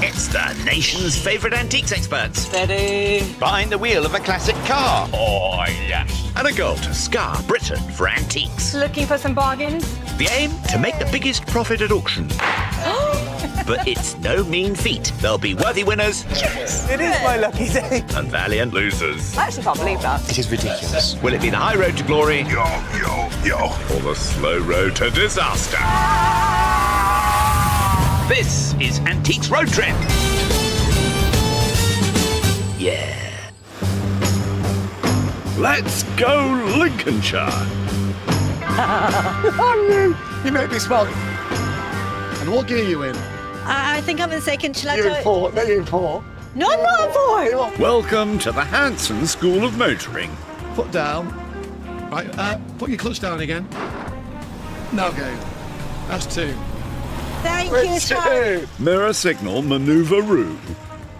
It's the nation's favourite antiques experts. Steady. Behind the wheel of a classic car. Oh, yes. And a goal to scar Britain for antiques. Looking for some bargains? The aim? To make the biggest profit at auction. But it's no mean feat. There'll be worthy winners. Yes. It is my lucky day. And valiant losers. I actually can't believe that. It is ridiculous. Will it be the high road to glory? Yo, or the slow road to disaster? This is Antiques Road Trip. Yeah. Let's go Lincolnshire. You make me smile. And what gear are you in? I think I'm in second. Shall I You're go? in four. No, you're in four. No, I'm not in four. Welcome to the Hanson School of Motoring. Foot down. Right, put your clutch down again. Now go. That's 2. Thank you, Charlie. Mirror signal maneuver-roo.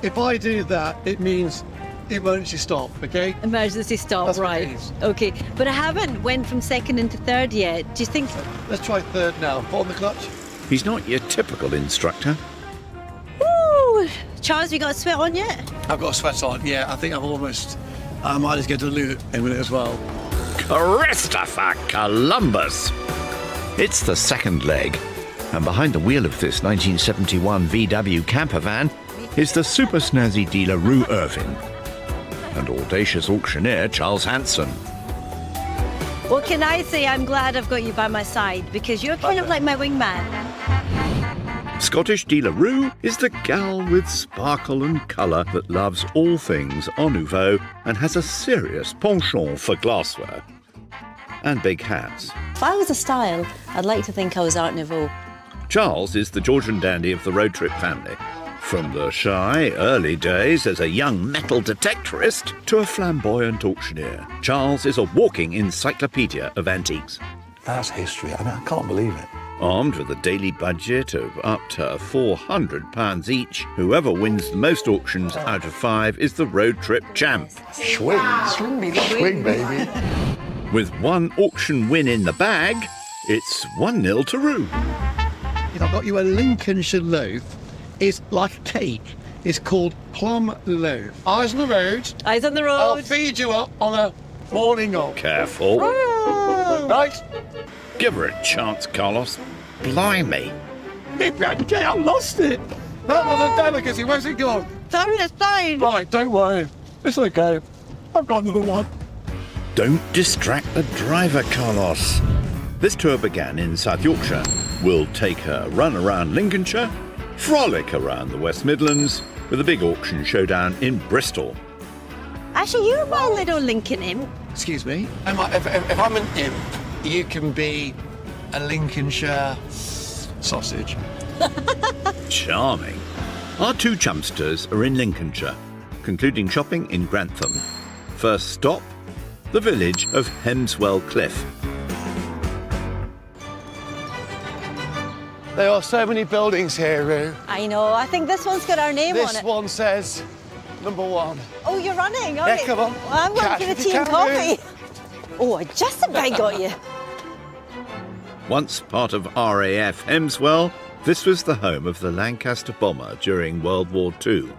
If I do that, it means emergency stop, okay? Emergency stop, That's what right. it is. Okay, but I haven't went from second into third yet. Do you think... Let's try third now. Put on the clutch. He's not your typical instructor. Woo! Charles, you got a sweat on yet? I've got a sweat on. Yeah, I think I might just go to the loo in a minute as well. Christopher Columbus. It's the second leg. And behind the wheel of this 1971 VW camper van is the super snazzy dealer Rue Irvin and audacious auctioneer Charles Hanson. What can I say? I'm glad I've got you by my side because you're kind of like my wingman. Scottish dealer Rue is the gal with sparkle and colour that loves all things en nouveau and has a serious penchant for glassware and big hats. If I was a style, I'd like to think I was Art Nouveau. Charles is the Georgian dandy of the road trip family. From the shy early days as a young metal detectorist to a flamboyant auctioneer, Charles is a walking encyclopedia of antiques. That's history. I mean, I can't believe it. Armed with a daily budget of up to £400 each, whoever wins the most auctions out of 5 is the road trip champ. Swing. Swing, baby. With one auction win in the bag, it's 1-0 to Rue. If I've got you a Lincolnshire loaf, it's like a cake. It's called plum loaf. Eyes on the road. Eyes on the I'll road. feed you up on a morning of. Careful. Right? Give her a chance, Carlos. Blimey. I lost it. That was a delicacy. Where's it gone? Sorry, it's fine. Right, don't worry. It's okay. I've got another one. Don't distract the driver, Carlos. This tour began in South Yorkshire. We'll take a run around Lincolnshire, frolic around the West Midlands, with a big auction showdown in Bristol. Actually, you're my little Lincoln imp. Excuse me. If I'm an imp, you can be a Lincolnshire sausage. Charming. Our 2 chumpsters are in Lincolnshire, concluding shopping in Grantham. First stop, the village of Hemswell Cliff. There are so many buildings here, Roo. I know. I think this one's got our name on This it. one says number 1. Oh, you're running. Yeah, come on. Well, I'm going Catch for the if you tea and can, coffee. Oh, I just about got you. Once part of RAF Hemswell, this was the home of the Lancaster bomber during World War II.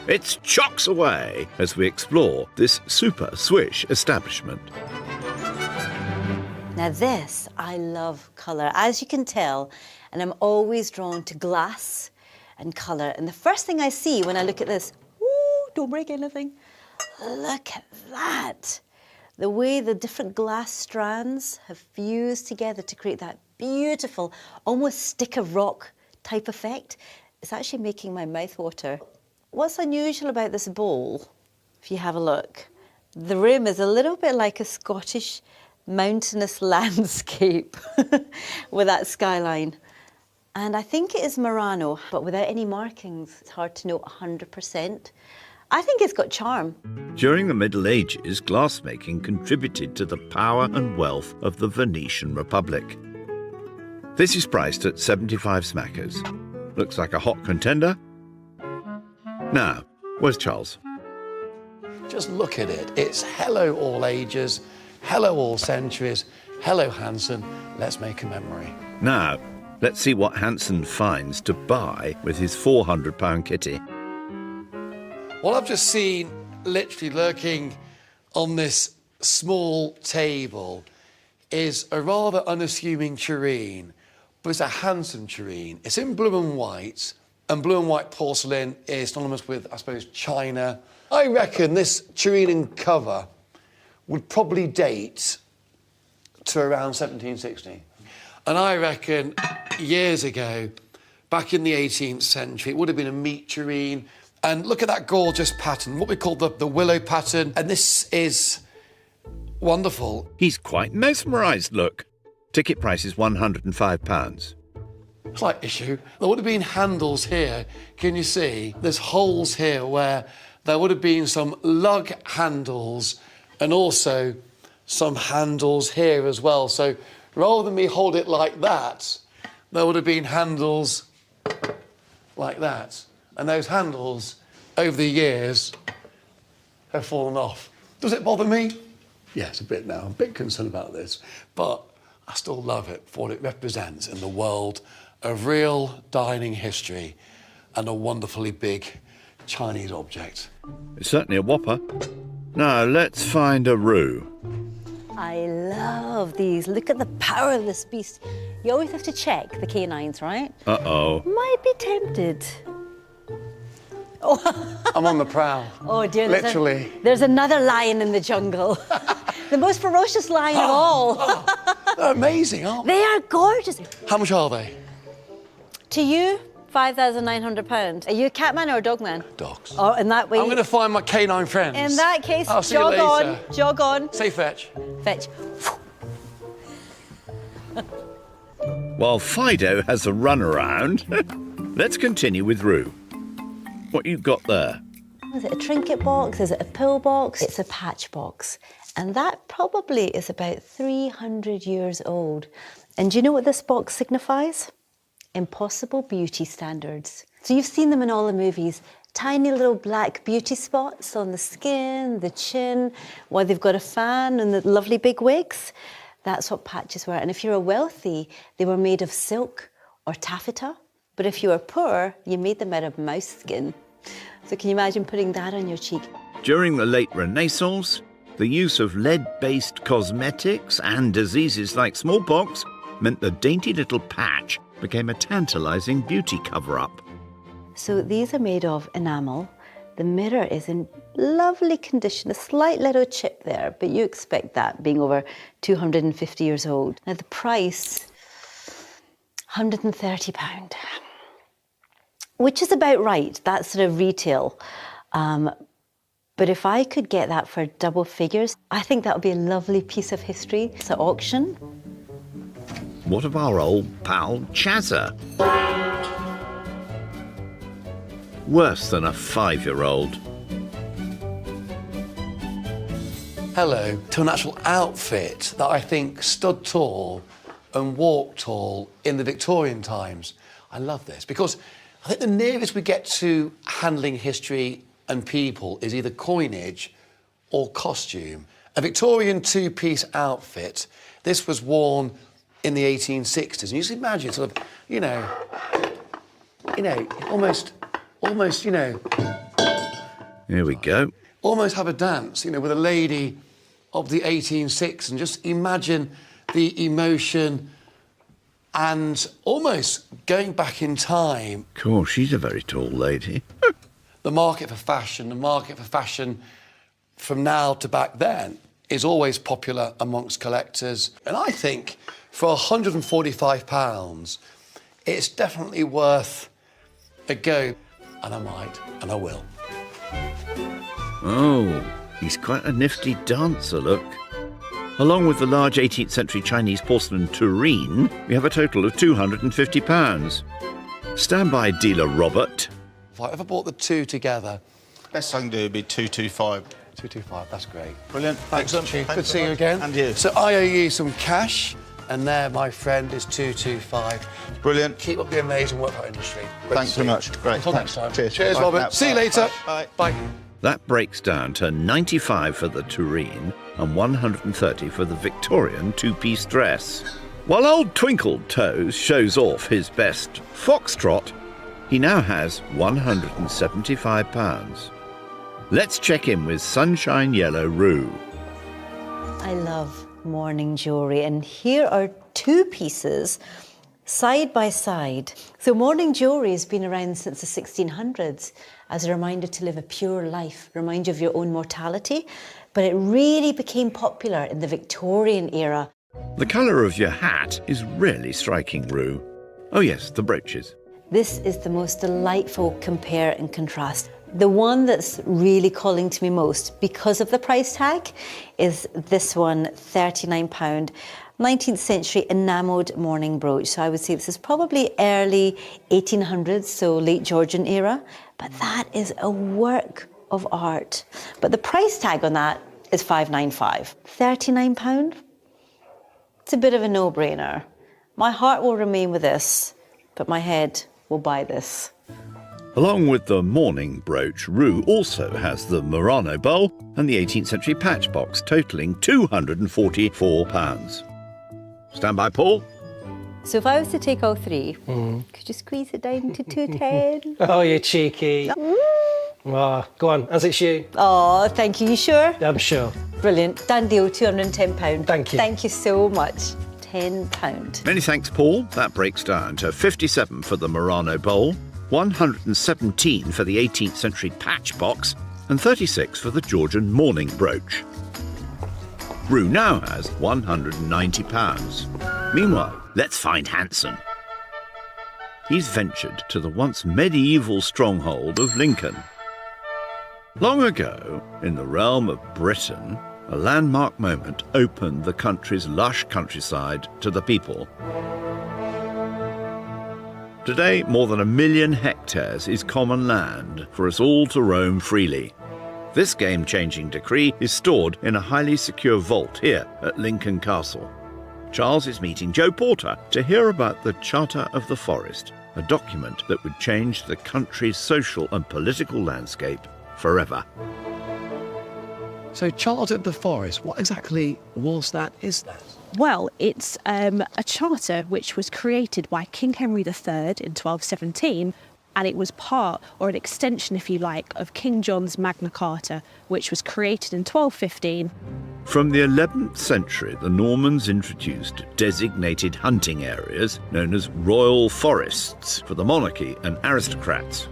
It's chocks away as we explore this super swish establishment. Now this, I love colour, as you can tell, and I'm always drawn to glass and colour. And the first thing I see when I look at this, ooh, don't break anything, look at that. The way the different glass strands have fused together to create that beautiful, almost stick of rock type effect. It's actually making my mouth water. What's unusual about this bowl, if you have a look, the rim is a little bit like a Scottish mountainous landscape with that skyline. And I think it is Murano, but without any markings. It's hard to know 100%. I think it's got charm. During the Middle Ages, glassmaking contributed to the power and wealth of the Venetian Republic. This is priced at 75 smackers. Looks like a hot contender. Now, where's Charles? Just look at it. It's hello all ages, hello all centuries, hello Hanson, let's make a memory. Now, Let's see what Hanson finds to buy with his £400 kitty. What I've just seen literally lurking on this small table is a rather unassuming tureen, but it's a handsome tureen. It's in blue and white porcelain is synonymous with, I suppose, China. I reckon this tureen and cover would probably date to around 1760. And I reckon years ago, back in the 18th century, it would have been a meat tureen. And look at that gorgeous pattern, what we call the willow pattern. And this is wonderful. He's quite mesmerised, look. Ticket price is £105. Slight issue. There would have been handles here. Can you see? There's holes here where there would have been some lug handles and also some handles here as well. So rather than me hold it like that, there would have been handles like that. And those handles, over the years, have fallen off. Does it bother me? Yes, a bit now. I'm a bit concerned about this. But I still love it for what it represents in the world of real dining history and a wonderfully big Chinese object. It's certainly a whopper. Now, let's find a roux. I love these. Look at the power of this beast. You always have to check the canines, right? Uh-oh. Might be tempted. I'm on the prowl. Oh dear, Literally. There's another lion in the jungle. The most ferocious lion of all. They're amazing, aren't they? They are gorgeous. How much are they? To you, £5,900. Are you a cat man or a dog man? Dogs. Oh, in that way. I'm going to find my canine friends. In that case, I'll see you jog later. on, jog on. Say fetch. Fetch. While Fido has a run around, let's continue with roux. What you got there? Is it a trinket box? Is it a pill box? It's a patch box. And that probably is about 300 years old. And do you know what this box signifies? Impossible beauty standards. So you've seen them in all the movies. Tiny little black beauty spots on the skin, the chin, while they've got a fan and the lovely big wigs. That's what patches were. And if you were wealthy, they were made of silk or taffeta. But if you were poor, you made them out of mouse skin. So can you imagine putting that on your cheek? During the late Renaissance, the use of lead-based cosmetics and diseases like smallpox meant the dainty little patch became a tantalising beauty cover-up. So these are made of enamel. The mirror is in lovely condition, a slight little chip there, but you expect that being over 250 years old. Now the price, £130, which is about right. That's sort of retail. But if I could get that for double figures, I think that would be a lovely piece of history. It's an auction. What of our old pal Chazza? Worse than a 5-year-old. Hello to an actual outfit that I think stood tall and walked tall in the Victorian times. I love this because I think the nearest we get to handling history and people is either coinage or costume. A Victorian two-piece outfit. This was worn in the 1860s. And you just imagine sort of, almost, Here we go. almost have a dance, with a lady of the 1860s and just imagine the emotion and almost going back in time. Of course, she's a very tall lady. The market for fashion from now to back then is always popular amongst collectors. And I think for £145, it's definitely worth a go. And I might, and I will. Oh, he's quite a nifty dancer, look. Along with the large 18th century Chinese porcelain tureen, we have a total of £250. Stand by, dealer Robert. If I ever bought the two together... Best I can do would be 225. 225, that's great. Brilliant. Thanks, Excellent. Chief. Good Thanks to see you very again. much. And you. So I owe you some cash, and there, my friend, is 225. Brilliant. Keep up the amazing work for our industry. Great Thanks to see very you. much. Great. Until Thanks. next time. Cheers. Cheers, Bye Robert. now. See you Bye. later. Bye. Bye. That breaks down to £95 for the tureen and £130 for the Victorian two-piece dress. While old Twinkled Toes shows off his best foxtrot, he now has £175. Let's check in with Sunshine Yellow Roo. I love morning jewellery, and here are two pieces side by side. So morning jewellery has been around since the 1600s as a reminder to live a pure life, remind you of your own mortality, but it really became popular in the Victorian era. The colour of your hat is really striking, Roo. Oh yes, the brooches. This is the most delightful compare and contrast. The one that's really calling to me most, because of the price tag, is this one, £39, 19th century enamelled morning brooch. So I would say this is probably early 1800s, so late Georgian era. But that is a work of art. But the price tag on that is £595. £39? It's a bit of a no-brainer. My heart will remain with this, but my head will buy this. Along with the morning brooch, Roo also has the Murano bowl and the 18th century patch box, totalling £244. Stand by, Paul. So if I was to take all three, could you squeeze it down to 210? Oh, you cheeky. Oh, go on, as it's you. Oh, thank you. You sure? I'm sure. Brilliant. Done deal, £210. Thank you. Thank you so much. £10. Many thanks, Paul. That breaks down to 57 for the Murano bowl, 117 for the 18th century patch box, and 36 for the Georgian morning brooch. Roo now has £190. Meanwhile, let's find Hanson. He's ventured to the once medieval stronghold of Lincoln. Long ago, in the realm of Britain, a landmark moment opened the country's lush countryside to the people. Today, more than 1 million hectares is common land for us all to roam freely. This game-changing decree is stored in a highly secure vault here at Lincoln Castle. Charles is meeting Joe Porter to hear about the Charter of the Forest, a document that would change the country's social and political landscape forever. So, Charter of the Forest, what exactly was that, is that? Well, it's a charter which was created by King Henry III in 1217, and it was part, or an extension, if you like, of King John's Magna Carta, which was created in 1215. From the 11th century, the Normans introduced designated hunting areas known as royal forests for the monarchy and aristocrats.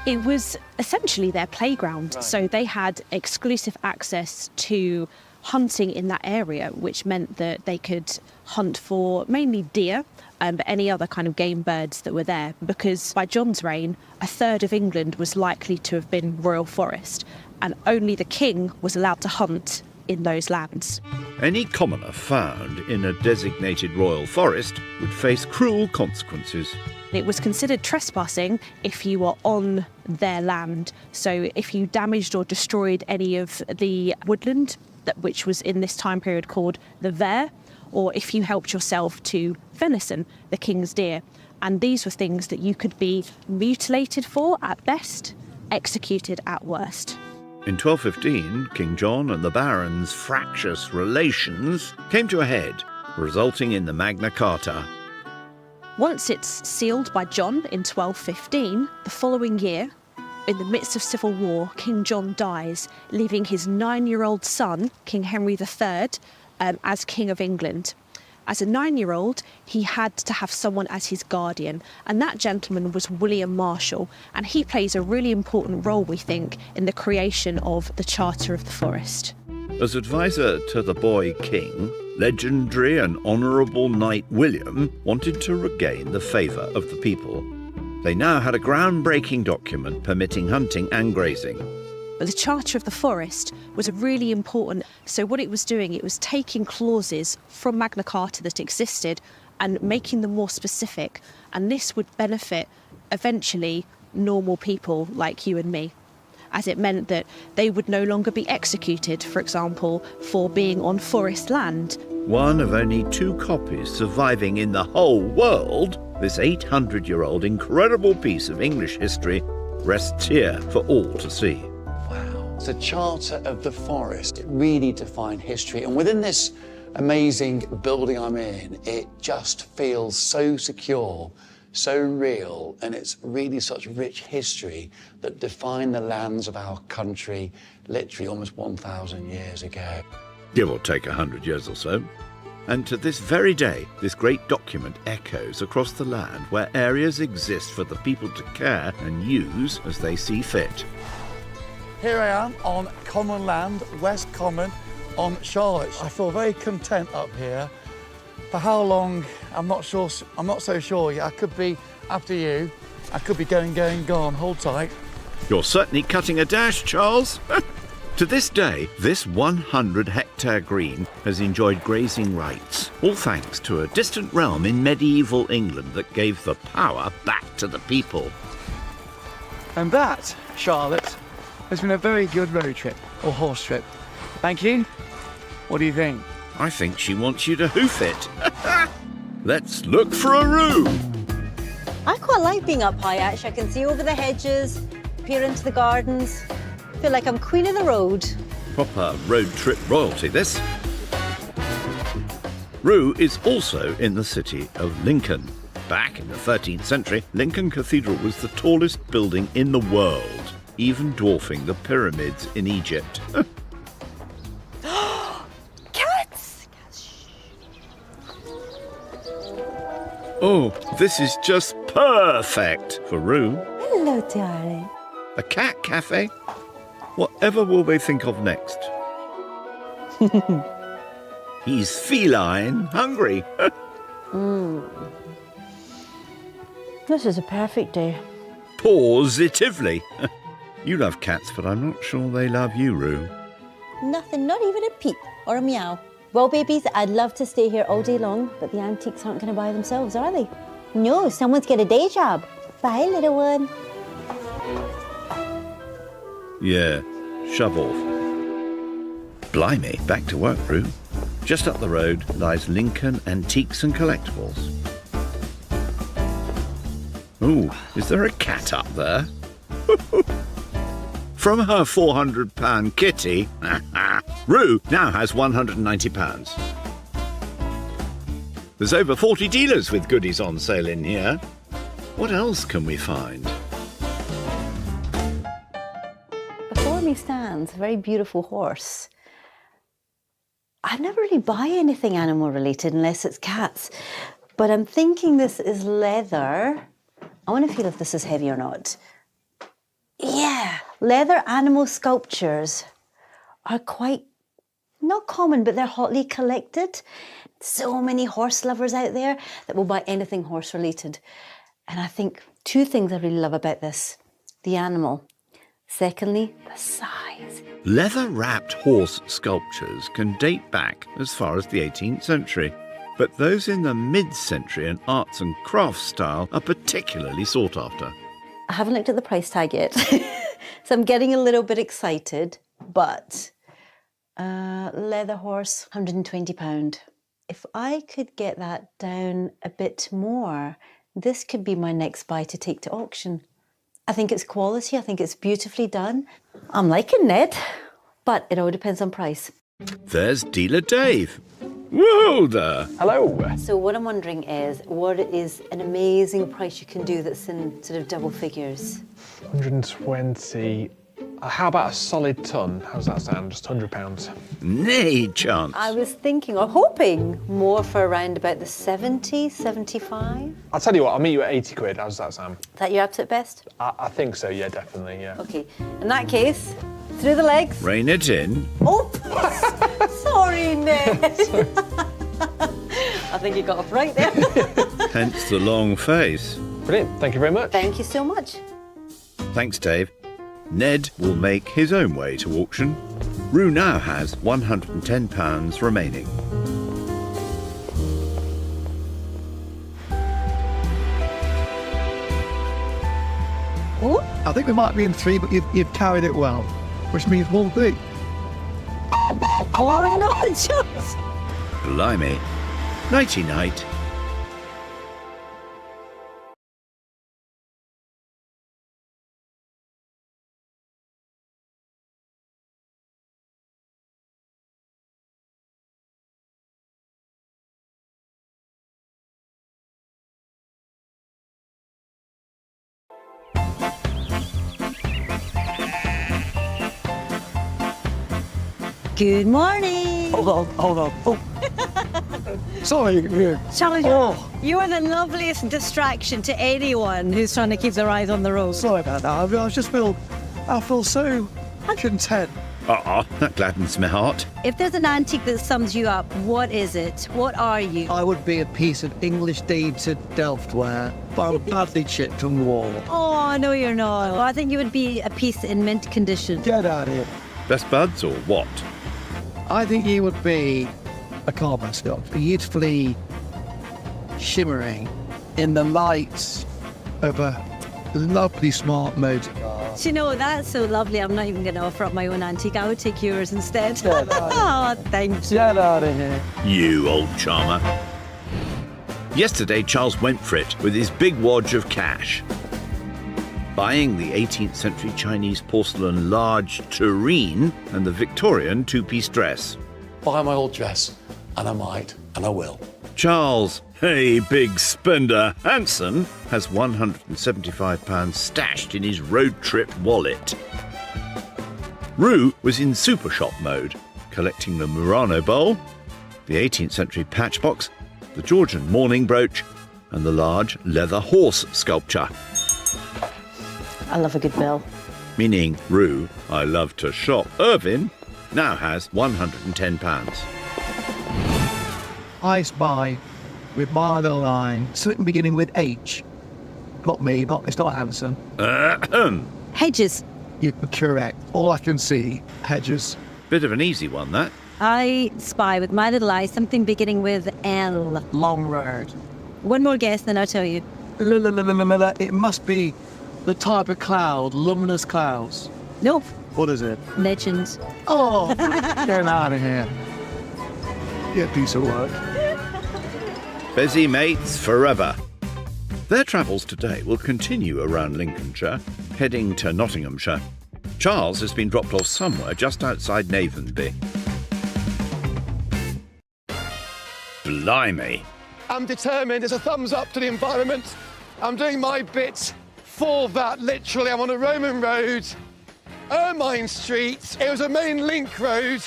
It was essentially their playground, so they had exclusive access to hunting in that area, which meant that they could hunt for mainly deer, but any other kind of game birds that were there, because by John's reign, a third of England was likely to have been royal forest, and only the king was allowed to hunt in those lands. Any commoner found in a designated royal forest would face cruel consequences. It was considered trespassing if you were on their land. So if you damaged or destroyed any of the woodland, which was in this time period called the Ver, or if you helped yourself to venison, the king's deer. And these were things that you could be mutilated for at best, executed at worst. In 1215, King John and the barons' fractious relations came to a head, resulting in the Magna Carta. Once it's sealed by John in 1215, the following year, in the midst of civil war, King John dies, leaving his 9-year-old son, King Henry III, as King of England. As a 9-year-old, he had to have someone as his guardian, and that gentleman was William Marshall, and he plays a really important role, we think, in the creation of the Charter of the Forest. As advisor to the boy king, legendary and honourable Knight William wanted to regain the favour of the people. They now had a groundbreaking document permitting hunting and grazing. But the Charter of the Forest was really important. So what it was doing, it was taking clauses from Magna Carta that existed and making them more specific. And this would benefit, eventually, normal people like you and me, as it meant that they would no longer be executed, for example, for being on forest land. One of only 2 copies surviving in the whole world, this 800-year-old incredible piece of English history rests here for all to see. Wow. The Charter of the Forest, it really defined history. And within this amazing building I'm in, it just feels so secure, so real, and it's really such rich history that defined the lands of our country literally almost 1,000 years ago. Give or take 100 years or so. And to this very day, this great document echoes across the land where areas exist for the people to care and use as they see fit. Here I am on Common Land, West Common, on Charlotte. I feel very content up here. For how long, I'm not so sure yet. I could be, after you, I could be going, gone. Hold tight. You're certainly cutting a dash, Charles. To this day, this 100-hectare green has enjoyed grazing rights, all thanks to a distant realm in medieval England that gave the power back to the people. And that, Charlotte, has been a very good road trip, or horse trip. Thank you. What do you think? I think she wants you to hoof it. Let's look for a Roo. I quite like being up high, actually. I can see over the hedges, peer into the gardens. I feel like I'm queen of the road. Proper road trip royalty, this. Roo is also in the city of Lincoln. Back in the 13th century, Lincoln Cathedral was the tallest building in the world, even dwarfing the pyramids in Egypt. Cats! Oh, this is just perfect for Roo. Hello, darling. A cat cafe? Whatever will they think of next? He's feline hungry. This is a perfect day. Positively. You love cats, but I'm not sure they love you, Roo. Nothing, not even a peep or a meow. Well, babies, I'd love to stay here all day long, but the antiques aren't going to buy themselves, are they? No, someone's got a day job. Bye, little one. Yeah, shove off. Blimey, back to work, Roo. Just up the road lies Lincoln Antiques and Collectibles. Ooh, is there a cat up there? From her £400 kitty, Roo now has £190. There's over 40 dealers with goodies on sale in here. What else can we find? Before me stands a very beautiful horse. I never really buy anything animal related unless it's cats, but I'm thinking this is leather. I want to feel if this is heavy or not. Yeah, leather animal sculptures are quite, not common, but they're hotly collected. So many horse lovers out there that will buy anything horse related. And I think two things I really love about this: the animal. Secondly, the size. Leather-wrapped horse sculptures can date back as far as the 18th century, but those in the mid-century and arts and crafts style are particularly sought after. I haven't looked at the price tag yet, so I'm getting a little bit excited, but leather horse, £120. If I could get that down a bit more, this could be my next buy to take to auction. I think it's quality, I think it's beautifully done. I'm liking Ned, but it all depends on price. There's Dealer Dave. Whoa there! Hello. So what I'm wondering is, what is an amazing price you can do that's in sort of double figures? 120. How about a solid ton? How's that sound? Just £100. Nay chance. I was thinking or hoping more for around about the 70, 75. I'll tell you what, I'll meet you at 80 quid. How's that sound? Is that your absolute best? I think so, yeah, definitely, yeah. Okay, in that case, through the legs. Rein it in. Oh, sorry, Ned. I think you got off right there. Hence the long face. Brilliant, thank you very much. Thank you so much. Thanks, Dave. Ned will make his own way to auction. Roo now has £110 remaining. Oh, I think we might be in 3, but you've carried it well, which means one thing. oh no, just. Blimey. Nighty-night. Good morning. Hold on. Oh. Sorry. Charlie, Oh. you are the loveliest distraction to anyone who's trying to keep their eyes on the road. Sorry about that. I feel so content. That gladdens my heart. If there's an antique that sums you up, what is it? What are you? I would be a piece of English dated Delftware, but I'm badly chipped and worn. Oh, no, you're not. I think you would be a piece in mint condition. Get out of here. Best buds or what? I think he would be a car mascot, beautifully shimmering in the lights of a lovely smart motor car. Do you know, that's so lovely. I'm not even going to offer up my own antique. I would take yours instead. Get out. Oh, thanks. Get out of here. You old charmer. Yesterday, Charles went for it with his big wad of cash, buying the 18th century Chinese porcelain large tureen and the Victorian two-piece dress. Buy my old dress, and I might, and I will. Charles, hey big spender, Hanson, has £175 stashed in his road trip wallet. Rue was in super shop mode, collecting the Murano bowl, the 18th century patchbox, the Georgian mourning brooch, and the large leather horse sculpture. I love a good bill. Meaning Rue, I love to shop, Irvin, now has £110. I spy with my other line, something beginning with H. Not me, it's not Hanson. Hedges. You're correct. All I can see, hedges. Bit of an easy one, that. I spy with my little eye something beginning with L. Long road. One more guess, then I'll tell you. It must be the type of cloud, luminous clouds. Nope. What is it? Legends. Oh, get out of here. You piece of work. Busy mates forever. Their travels today will continue around Lincolnshire, heading to Nottinghamshire. Charles has been dropped off somewhere just outside Navenby. Blimey. I'm determined. It's a thumbs up to the environment. I'm doing my bit for that, literally. I'm on a Roman road, Ermine Street. It was a main link road,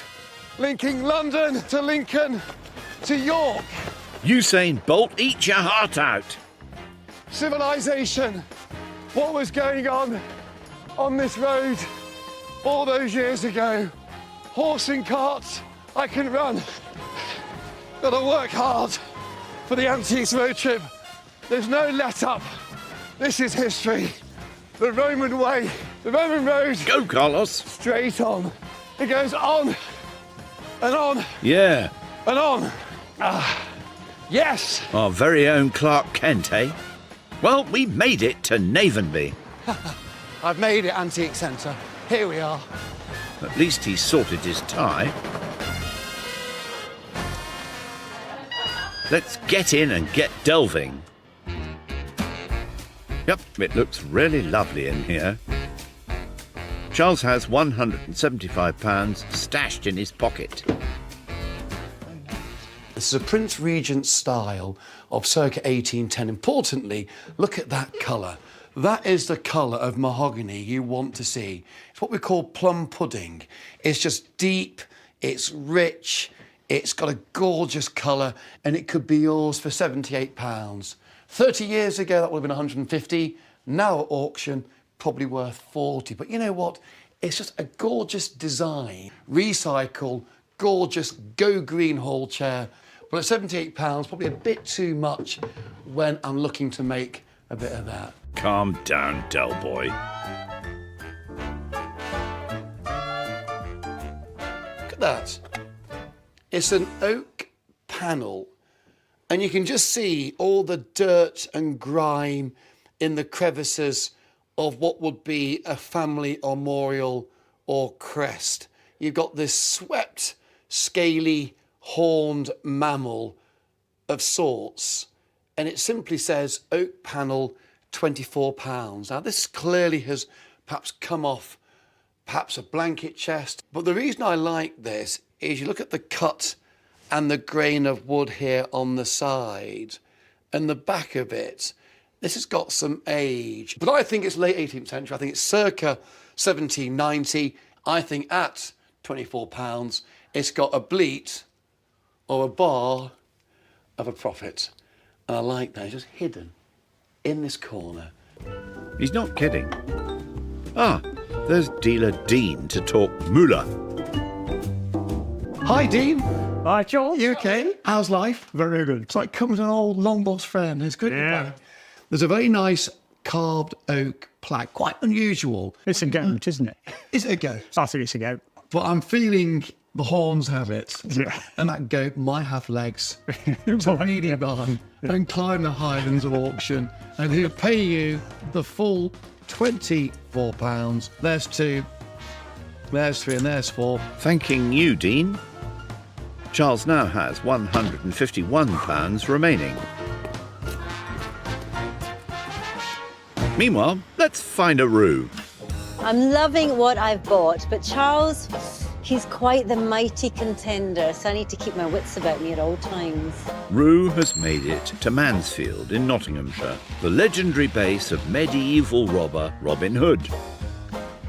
linking London to Lincoln to York. Usain Bolt, eat your heart out. Civilization. What was going on this road all those years ago? Horse and cart, I can run. Gotta work hard for the Antiques road trip. There's no let up. This is history. The Roman way, the Roman road. Go, Carlos. Straight on. It goes on and on Yeah, and on. Yes. our very own Clark Kent, eh? Well, we made it to Navenby. I've made it, Antique Centre. Here we are. At least he sorted his tie. Let's get in and get delving. Yep, it looks really lovely in here. Charles has £175 stashed in his pocket. This is a Prince Regent style of circa 1810. Importantly, look at that colour. That is the colour of mahogany you want to see. It's what we call plum pudding. It's just deep, it's rich, it's got a gorgeous colour, and it could be yours for £78. 30 years ago, that would have been 150. Now at auction, probably worth 40. But you know what? It's just a gorgeous design. Recycle, gorgeous, go green hall chair. But at £78, probably a bit too much when I'm looking to make a bit of that. Calm down, Del Boy. Look at that. It's an oak panel, and you can just see all the dirt and grime in the crevices of what would be a family memorial or crest. You've got this swept, scaly, horned mammal of sorts, and it simply says oak panel, £24. Now, this clearly has perhaps come off perhaps a blanket chest, but the reason I like this is you look at the cut and the grain of wood here on the side and the back of it. This has got some age, but I think it's late 18th century. I think it's circa 1790. I think at £24, it's got a bleat or a bar of a profit. And I like that, it's just hidden in this corner. He's not kidding. Ah, there's dealer Dean to talk moolah. Hi, Dean. Hi, Charles. You okay? How's life? Very good. It's like comes an old long lost friend. It's good. Yeah. There's a very nice carved oak plaque, quite unusual. It's a goat, isn't it? Is it a goat? I think it's a goat. But I'm feeling the horns have it. Yeah. And that goat might have legs. So feeding on and climb the highlands of auction. And he'll pay you the full £24. There's 2, there's 3, and there's 4. Thanking you, Dean. Charles now has £151 remaining. Meanwhile, let's find a Roo. I'm loving what I've bought, but Charles, he's quite the mighty contender, so I need to keep my wits about me at all times. Roo has made it to Mansfield in Nottinghamshire, the legendary base of medieval robber Robin Hood.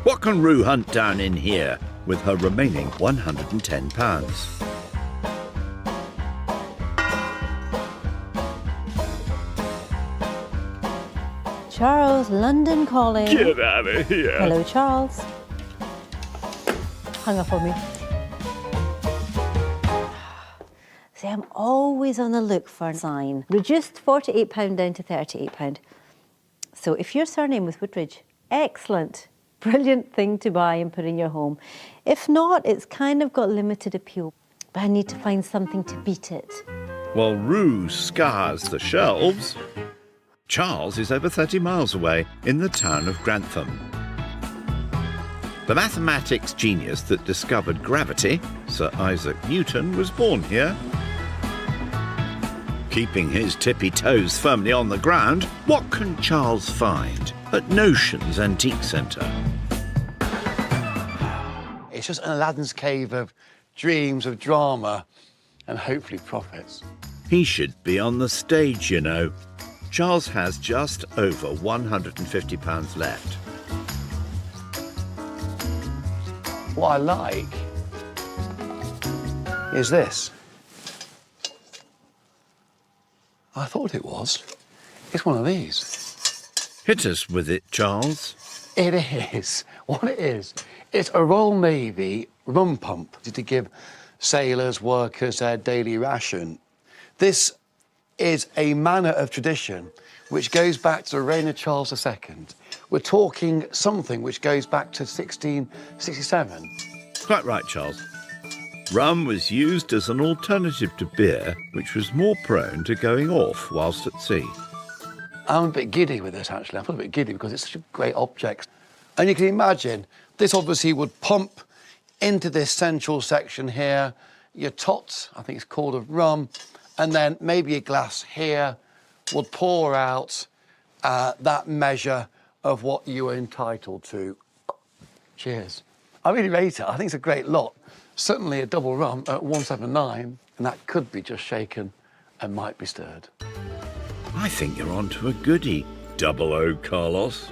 What can Roo hunt down in here with her remaining £110? Charles, London calling. Get out of here. Hello, Charles. Hung up on me. See, I'm always on the look for a sign. Reduced £48 down to £38. So if your surname was Woodridge, excellent. Brilliant thing to buy and put in your home. If not, it's kind of got limited appeal. But I need to find something to beat it. While Roo scours the shelves, Charles is over 30 miles away in the town of Grantham. The mathematics genius that discovered gravity, Sir Isaac Newton, was born here. Keeping his tippy toes firmly on the ground, what can Charles find at Notion's Antique Centre? It's just an Aladdin's cave of dreams, of drama, and hopefully profits. He should be on the stage, you know. Charles has just over £150 left. What I like is this. I thought it was. It's one of these. Hit us with it, Charles. It is. What it is, it's a Royal Navy rum pump to give sailors, workers their daily ration. This is a manner of tradition which goes back to the reign of Charles II. We're talking something which goes back to 1667. Quite right, Charles. Rum was used as an alternative to beer, which was more prone to going off whilst at sea. I'm a bit giddy with this, actually. I feel a bit giddy because it's such a great object. And you can imagine, this obviously would pump into this central section here, your tot, I think it's called, of rum, and then maybe a glass here would pour out that measure of what you are entitled to. Cheers. I really rate it. I think it's a great lot. Certainly a double rum at 179, and that could be just shaken and might be stirred. I think you're on to a goodie, 00 Carlos.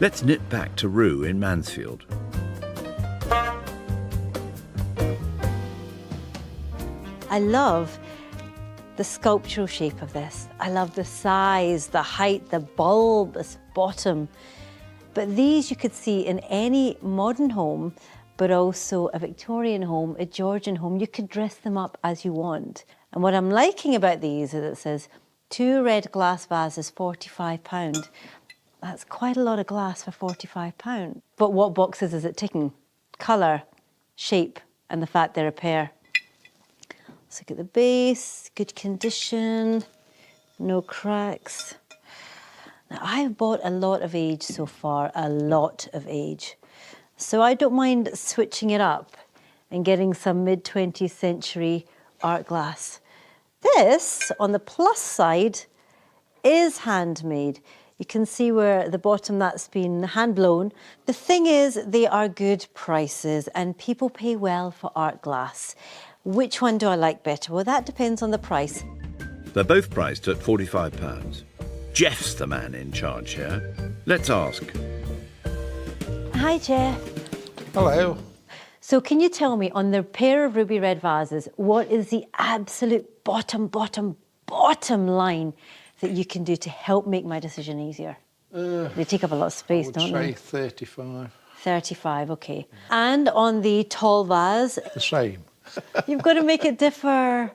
Let's nip back to Roo in Mansfield. I love the sculptural shape of this. I love the size, the height, the bulbous bottom. But these you could see in any modern home, but also a Victorian home, a Georgian home. You could dress them up as you want. And what I'm liking about these is it says 2 red glass vases, £45. That's quite a lot of glass for £45. But what boxes is it ticking? Colour, shape, and the fact they're a pair. Let's look at the base, good condition, no cracks. Now, I've bought a lot of age so far, a lot of age. So I don't mind switching it up and getting some mid-20th century art glass. This, on the plus side, is handmade. You can see where the bottom that's been hand-blown. The thing is, they are good prices and people pay well for art glass. Which one do I like better? Well, that depends on the price. They're both priced at £45. Jeff's the man in charge here. Let's ask. Hi, Jeff. Hello. So can you tell me, on the pair of ruby red vases, what is the absolute bottom line that you can do to help make my decision easier? They take up a lot of space, don't they? I would say 35. 35, okay. And on the tall vase, The same. you've got to make it differ.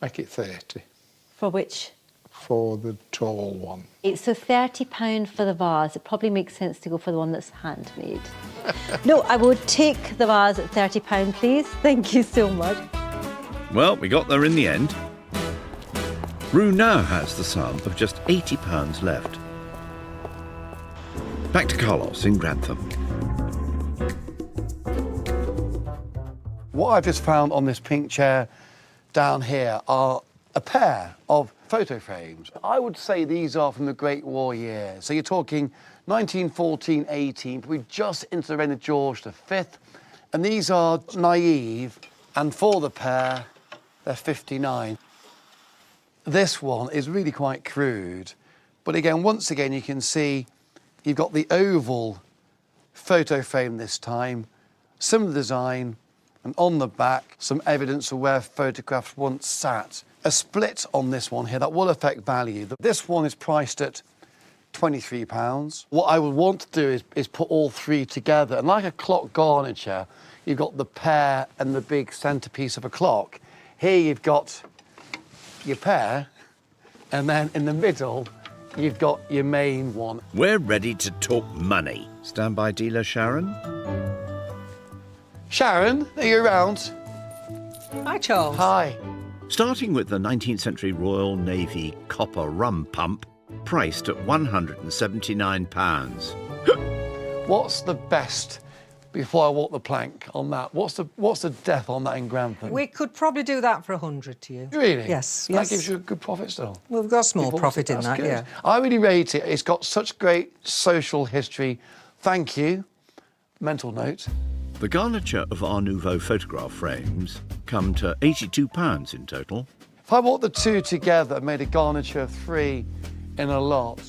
Make it 30 For which? for the tall one. So £30 for the vase. It probably makes sense to go for the one that's handmade. No, I would take the vase at £30, please. Thank you so much. Well, we got there in the end. Rue now has the sum of just £80 left. Back to Carlos in Grantham. What I've just found on this pink chair down here are a pair of photo frames. I would say these are from the Great War years. So you're talking 1914-18, probably just into the reign of George V. And these are naive, and for the pair, they're 59. This one is really quite crude. But again, once again, you can see you've got the oval photo frame this time, similar design, and on the back, some evidence of where photographs once sat. A split on this one here, that will affect value. This one is priced at £23. What I would want to do is put all three together. And like a clock garniture, you've got the pair and the big centrepiece of a clock. Here you've got your pair, and then in the middle, you've got your main one. We're ready to talk money. Stand by dealer Sharon. Sharon, are you around? Hi, Charles. Hi. Starting with the 19th century Royal Navy copper rum pump, priced at £179. What's the best, before I walk the plank on that, what's the depth on that in Grantham? We could probably do that for 100 to you. Really? Yes, That yes. gives you a good profit still. Well, we've got a small People- profit in that's that, good. yeah. I really rate it. It's got such great social history. Thank you. Mental note. The garniture of Art Nouveau photograph frames come to £82 in total. If I bought the two together and made a garniture of 3 in a lot,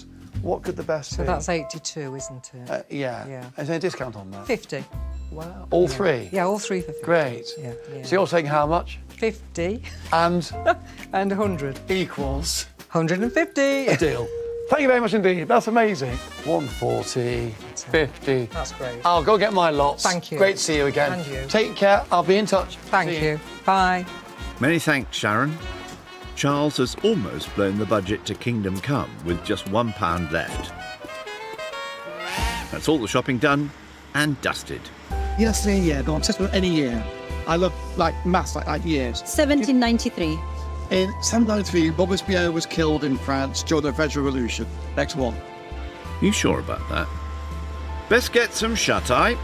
what could the best So be? that's 82, isn't it? Yeah. Yeah. Is there a discount on that? 50. Wow. All three? Yeah, all three for 50. Great. Yeah, yeah. So you're saying how much? 50 And and 100. equals 150. a deal. Thank you very much indeed. That's amazing. 140, 50. That's great. I'll go get my lots. Thank you. Great to see you again. And you. Take care. I'll be in touch. Thank See you. Bye. Many thanks, Sharon. Charles has almost blown the budget to Kingdom Come with just £1 left. That's all the shopping done and dusted. Yes, yeah, no, I'm just about any year. I love maths like years. 1793. In 1793, Robespierre was killed in France during the French Revolution. Next one. You sure about that? Best get some shut-eye.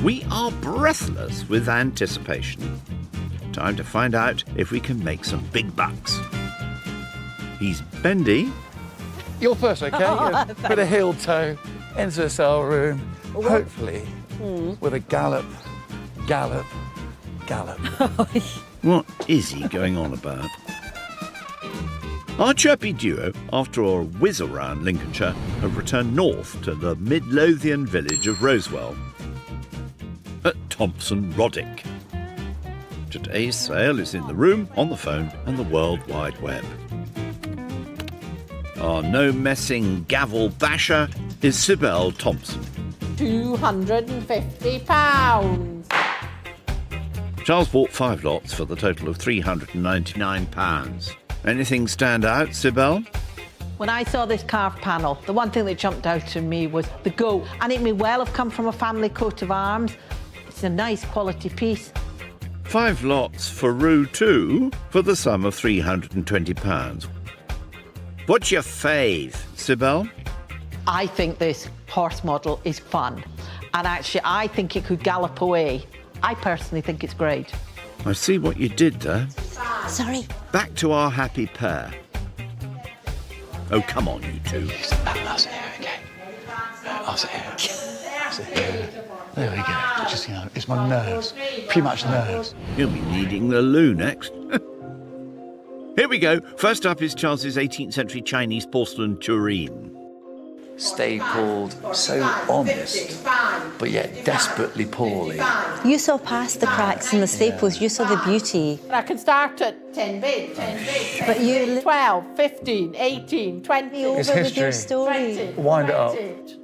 We are breathless with anticipation. Time to find out if we can make some big bucks. He's bendy. You're first, OK? Bit of heel toe into the cell room. Hopefully, with a gallop. What is he going on about? Our chirpy duo, after a whiz around Lincolnshire, have returned north to the Midlothian village of Rosewell at Thompson Roddick. Today's sale is in the room, on the phone and the World Wide Web. Our no-messing gavel basher is Sibel Thompson. £250. Charles bought 5 lots for the total of £399. Anything stand out, Sibel? When I saw this carved panel, the one thing that jumped out to me was the goat. And it may well have come from a family coat of arms. It's a nice quality piece. 5 lots for Rue 2 for the sum of £320. What's your fave, Sibel? I think this horse model is fun. And actually, I think it could gallop away. I personally think it's great. I see what you did there. Sorry. Back to our happy pair. Oh, come on, you two. I'll sit here, OK? I'll sit here. Sit here. There we go. Just, it's my nerves. Pretty much nerves. You'll be needing the loo next. Here we go. First up is Charles's 18th century Chinese porcelain tureen. Stapled, so honest. but yet desperately poorly. You saw past the cracks and the staples. You saw the beauty. I can start at 10 bid, 10 bid. But you 12, 15, 18, 20. over with your story. 20, Wind it up.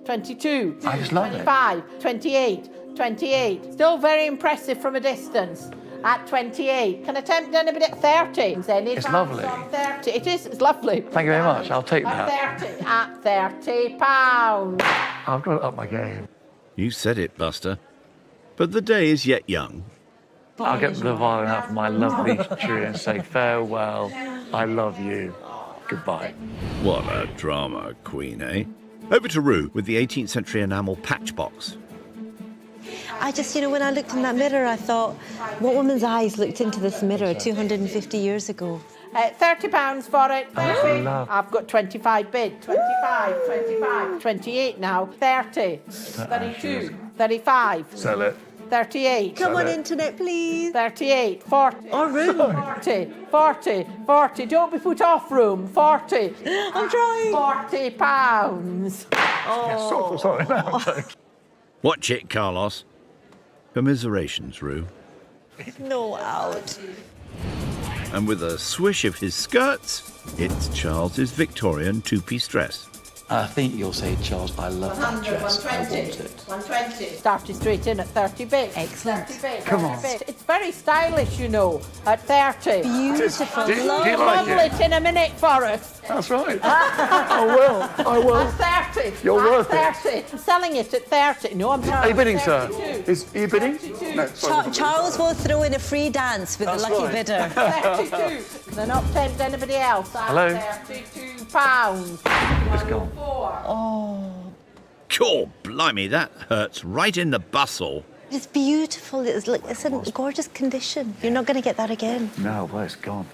22. I just love it. 25, 28, 28. Still very impressive from a distance. At 28. Can I tempt anybody at 30? It's lovely. 30. It is, it's lovely. Thank you very much. I'll take that. At 30 pounds. I've got to up my game. You said it, Buster. But the day is yet young. I'll get the violin out for my lovely tree and say farewell. I love you. Goodbye. What a drama queen, eh? Over to Rue with the 18th century enamel patch box. I just, when I looked in that mirror, I thought, what woman's eyes looked into this mirror 250 years ago? £30 for it. 30. love. I've got 25 bid. 25, 25, 28 now. 30, 32, 35. Sell it. 38. Come on, internet, please. 38, 40. Or room. 40, 40, 40. Don't be put off, room. 40. I'm trying. £40. Sorry. Watch it, Carlos. Commiserations, Rue. No, out. And with a swish of his skirts, it's Charles's Victorian two-piece dress. I think you'll say, Charles, I love that dress. I want it. 120. Started straight in at 30 bid. Excellent. 30 bid. Come on. It's very stylish, at 30. Beautiful. Do you like Model it? it in a minute for us. That's right. I will. At 30. You're worth it. 30. I'm selling it at 30. No, I'm Are you bidding, sir? 32. Are you bidding? No, sorry. Charles will throw in a free dance with the lucky right. bidder. 32. They're not tempt anybody else. Hello? £32. It's gone. Cool, blimey, that hurts right in the bustle. It's beautiful. It's in gorgeous condition. You're not going to get that again. No, well, it's gone.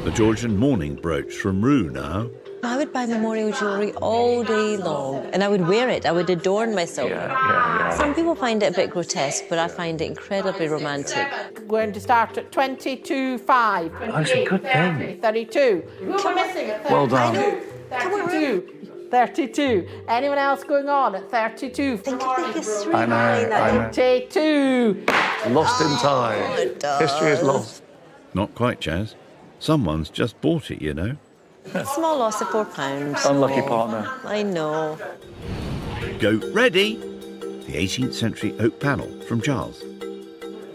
The Georgian mourning brooch from Rue now. I would buy memorial jewellery all day long, and I would wear it. I would adorn myself. Yeah. Some people find it a bit grotesque, but I find it incredibly romantic. We're going to start at 22.5. Oh, it's a good thing. 32. Who am I missing at 32? Well done. 32. 32. Anyone else going on at 32? Think of the history I know, behind that. I know. 32. Lost in time. it does. History is lost. Not quite, Jazz. Someone's just bought it, Small loss of £4. Unlucky partner. I know. Goat ready. The 18th century oak panel from Charles.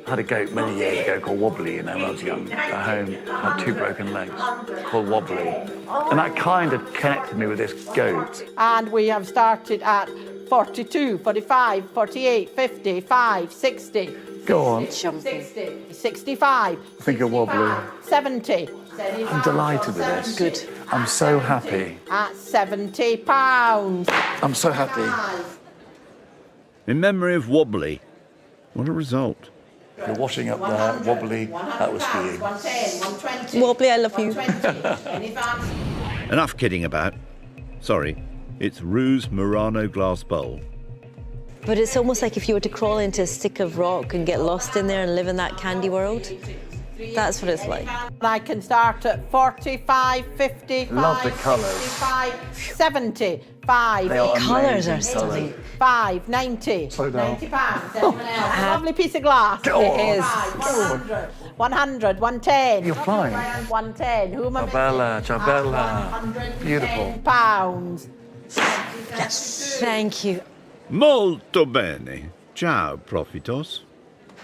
I had a goat many years ago called Wobbly, when I was young. At home, I had 2 broken legs, called Wobbly. And that kind of connected me with this goat. And we have started at 42, 45, 48, 55, 60. Go on. 60, 65. Think of Wobbly. 70. I'm delighted with this. Good. I'm so happy. At £70. I'm so happy. In memory of Wobbly. What a result. You're washing up there, Wobbly. That was for you. 110, 120. Wobbly, I love you. 120. Enough kidding about. Sorry, it's Rue's Murano glass bowl. But it's almost like if you were to crawl into a stick of rock and get lost in there and live in that candy world. That's what it's like. I can start at 45, 55, Love the colours. 65, 75, They are Colours amazing are stunning. 5, 90, Slow down. 90 pounds. Anyone else? Lovely piece of glass. Go on. It is. Go on. 100, 110. You're flying. 110. Who am I Chabella, missing? Chabella. 110 Beautiful. pounds. Thank you. Molto bene. Ciao, profitos.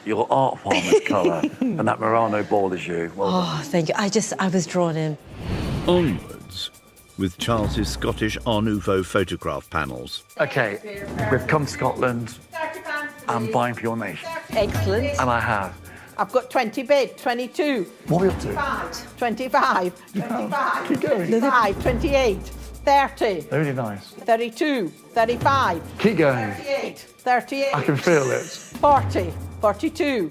Your art form is colour, and that Murano ball is you. Well done. Oh, thank you. I was drawn in. Onwards with Charles's Scottish Art Nouveau photograph panels. Okay, we've come to Scotland. I'm buying for your nation. Excellent. And I have. I've got 20 bid, 22, What are we up to? 25, 25, Keep going. 25, 28, 30, Really nice. 32, 35, Keep going. 38, 38. I can feel it. 40, 42,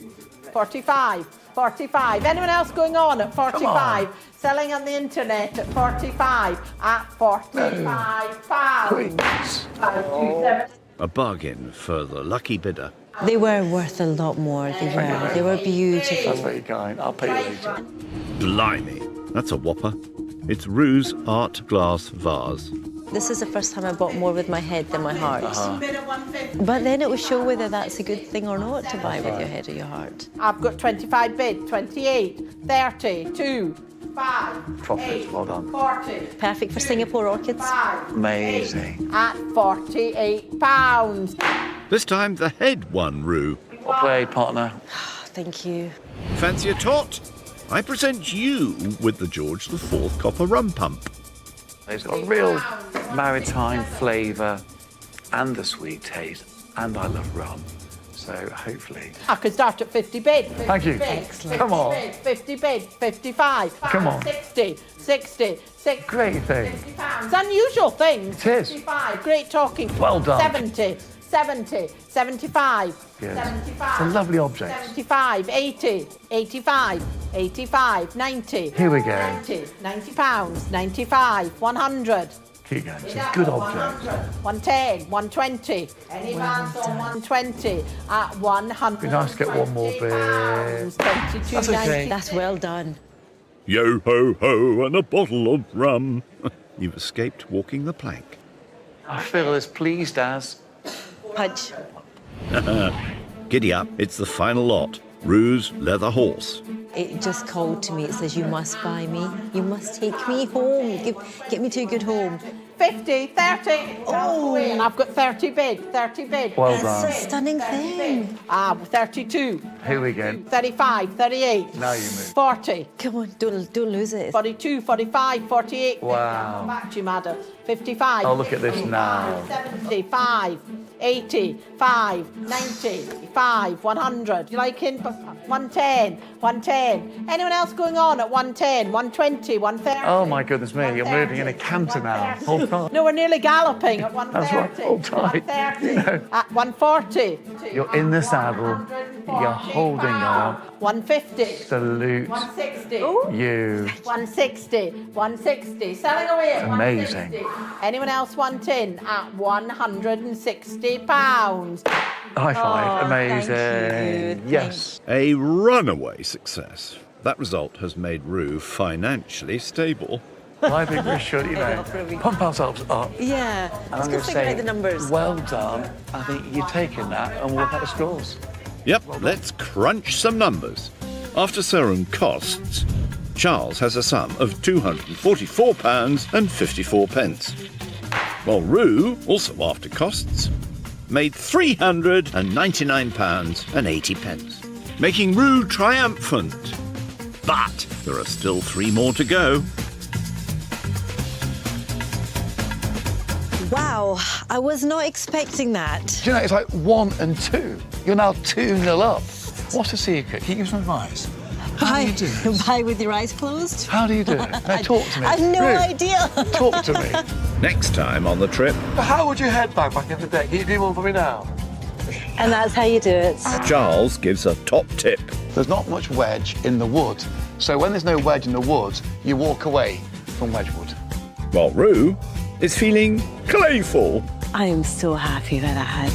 45, 45. Anyone else going on at 45? Selling on the internet at 45. At 45 pounds. Please. 527. A bargain for the lucky bidder. They were worth a lot more. They were beautiful. That's very kind. I'll pay you later. Blimey, that's a whopper. It's Rue's art glass vase. This is the first time I bought more with my head than my heart. Bid at 150. But then it will show whether that's a good thing or not to buy with your head or your heart. I've got 25 bid, 28, 30, 2, 5, Profit, 8, well done. 40, Perfect for Singapore orchids. 5, Amazing. 8, at £48. This time the head won, Roo. Well played, partner. Thank you. Fancy a tot? I present you with the George IV copper rum pump. It's got a real maritime flavour and a sweet taste, and I love rum. So hopefully. I could start at 50 bid. 50 Thank you. Bid, Excellent. Come on. 50 bid, 55. Come on. 60, 60, 60. Great thing. £60. It's unusual things. It is. 65. Great talking. Well done. 70, 70, 75. Good. 75. It's a lovely object. 75, 80, 85, 85, 90. Here we go. 90, £90, 95, 100. Keep going. It's a good object. 110, 120. Any bands on 120 at 100. Be nice to get one more bit. That's okay. That's well done. Yo ho ho and a bottle of rum. You've escaped walking the plank. I feel as pleased as. Punch. Giddy up, it's the final lot. Roo's leather horse. It just called to me. It says, you must buy me. You must take me home. Get me to a good home. 50, 30. Oh, and I've got 30 bid, 30 bid. Well That's done. a stunning thing. 32, Here we go. 35, 38. Now you move. 40, Come on, don't lose it. 42, 45, 48. Wow. Back to you, madam. 55. Oh, look at this now. 75, 80, 5, 90, 5, 100. You like it? 110, 110. Anyone else going on at 110, 120, 130? Oh my goodness me, you're moving in a canter now. Hold tight. No, we're nearly galloping at 130. That's right, hold tight. 130. You know. At 140. You're in the saddle. You're holding on. 150. Salute 160. you. 160. 160. Selling away at Amazing. 160. Anyone else want in at £160? High five. Amazing. thank you. Yes. A runaway success. That result has made Roo financially stable. I think we should, you know, pump ourselves up. Yeah, And let's I'm go going to figure say, out the numbers. well done. I think you've taken that and work out the scores. Yep, let's crunch some numbers. After serum costs, Charles has a sum of £244.54. While Roo, also after costs, made £399.80, making Roo triumphant. But there are still 3 more to go. Wow, I was not expecting that. Do you know, it's like 1 and 2. You're now 2-0 up. What's the secret? Can you give some advice? How do you do it? Buy with your eyes closed? How do you do it? Now, talk to me. I've no Ruth, idea. Talk to me. Next time on the trip, How would you head back in the day? Can you do one for me now? And that's how you do it. Charles gives a top tip. There's not much wedge in the wood. So when there's no wedge in the wood, you walk away from Wedgwood. While Roo is feeling playful. I am so happy that I had